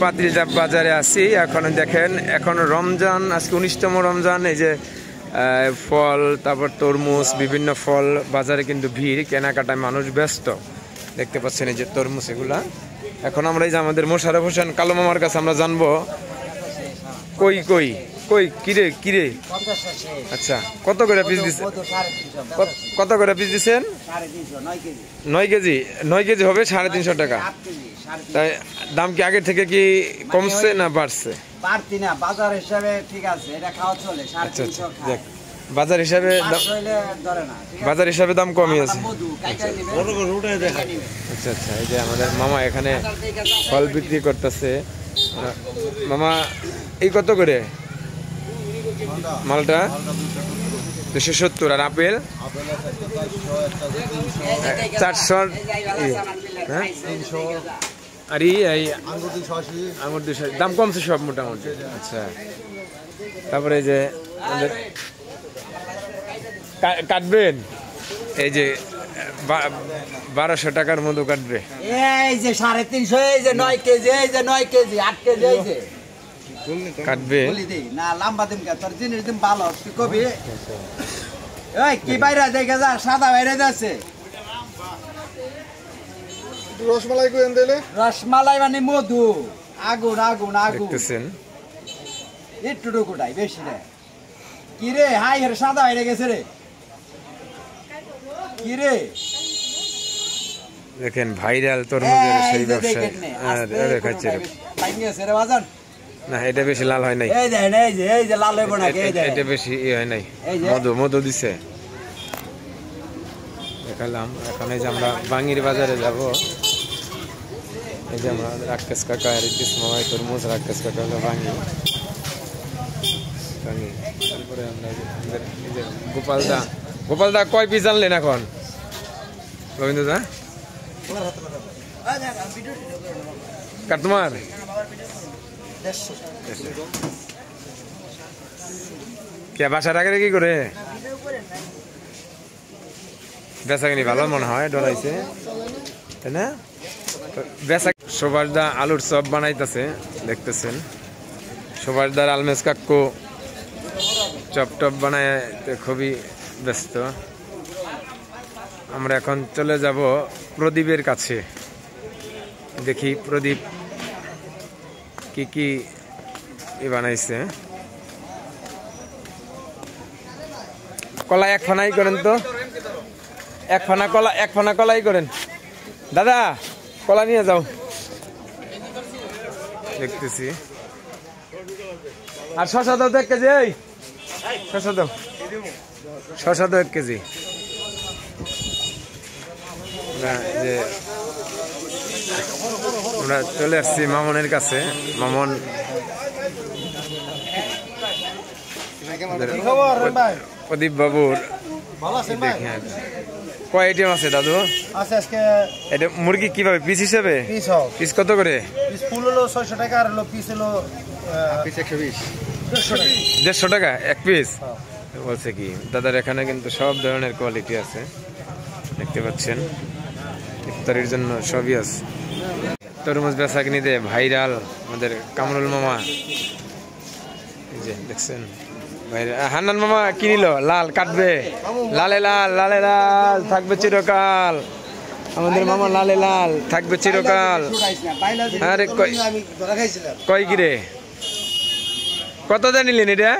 পাতিলচাপ বাজারে আছি। এখন দেখেন, এখন রমজান, আজকে 19তম রমজান। এই যে ফল, তারপর তরমুজ, বিভিন্ন ফল বাজারে কিন্তু ভিড়, কেনাকাটায় মানুষ ব্যস্ত। দেখতে পাচ্ছেন এই যে তরমুজ এগুলা। এখন আমরা এই যে আমাদের মোশাররফ হোসেন কালো মামার কাছে আমরা জানবো কই কই কই কিরে কিরে। আচ্ছা, কত করে পিস দিচ্ছেন? কত করে পিস দিচ্ছেন? 9 কেজি। 9 কেজি হবে 350 টাকা। তাই দাম কি আগের থেকে কি কমছে না বাড়ছে? বাড়তি না, বাজার হিসাবে ঠিক আছে, এটা খাওয়া চলে। আচ্ছা আচ্ছা, দেখ বাজার হিসাবে বাজার হিসাবে দাম কমই আছে। আচ্ছা আচ্ছা, এই যে আমাদের মামা এখানে ফল বিক্রি করতেছে। মামা এই কত করে মালটা? 270। আর আপেল 400। হ্যাঁ, আর এই আঙুর 200। দাম কমছে সব মোটামুটি। আচ্ছা, তারপরে এই যে কাটবেন, এই যে 1200 টাকার মধু কাটবে। এই যে 350, এই যে 9 কেজি, এই যে 9 কেজি, 8 কেজি, এই যে কাটবে না। লাম্বা দিন কা তোর জিনিস দিন ভালো তুই কবি। এই কি বাইরে দেখে যা, সাদা বাইরে যাচ্ছে। রসমালাই কইন দিলে? রসমালাই মানে মধু। আগুন আগুন আগুন দেখতেছেন, একটু টুকুটাই, বেশি না। কি রে, হাই হের সাদা বাইরে গেছে রে। কি রে দেখেন ভাইরাল তরমুজের সেই ব্যবসা। না, এটা বেশি লাল হয় নাই। এটা বেশি হয় নাই, মধু মধু দিছে। দেখালাম। এখন এই যে আমরা বাঙির বাজারে যাব। এই যে আমরা রাকেশ কাকা, রিদ্দিস মামাই তরমুজ, রাকেশ কাকা হলো বাঙি। তারপরে আমরা গোপালদা কয় পিস আনলেন এখন? গোবিন্দদা কার তোমার? কে বাসার আগে কি করে বেচাকিনি ভালো মনে হয়, ডরাইছে তাই না? বেচা সুভাষদা আলুর চপ বানাইতেছে, দেখতেছেন। সুভাষদার আলমেজ কাকু চপ টপ বানায় খুবই ব্যস্ত। আমরা এখন চলে যাব প্রদীপের কাছে, দেখি প্রদীপ কি কি বানাইছে। কলা এক ফানাই করেন তো, এক ফানা কলাই করেন। দাদা কলা নিয়ে যাও, দেখতেছি। আর শশা দাও তো 1 কেজি। এই শশা দাও, শশা দাও 1 কেজি। যে আমরা চলে আসছি মামনের কাছে। মামন প্রদীপ বাবুর কয় আইটেম আছে দাদু? এটা মুরগি কিভাবে পিস হিসেবে? পিস কত করে? ফুল হলো 600 টাকা, আর হলো পিস হলো 120। 150 টাকা 1 পিস। বলছে কি দাদার এখানে কিন্তু সব ধরনের কোয়ালিটি আছে, দেখতে পাচ্ছেন। ইফতারির জন্য সবই আছে। তরমুজ বেচাকিনিতে ভাইরাল আমাদের কামরুল মামা, এই যে দেখছেন ভাইরাল। হান্নান মামা কি নিল? লাল কাটবে, লালে লাল, লালে লাল থাকবে চিরকাল। আমাদের মামা লালে লাল থাকবে চিরকাল। আরে কয় কিরে, কত দিয়ে নিলেন এটা?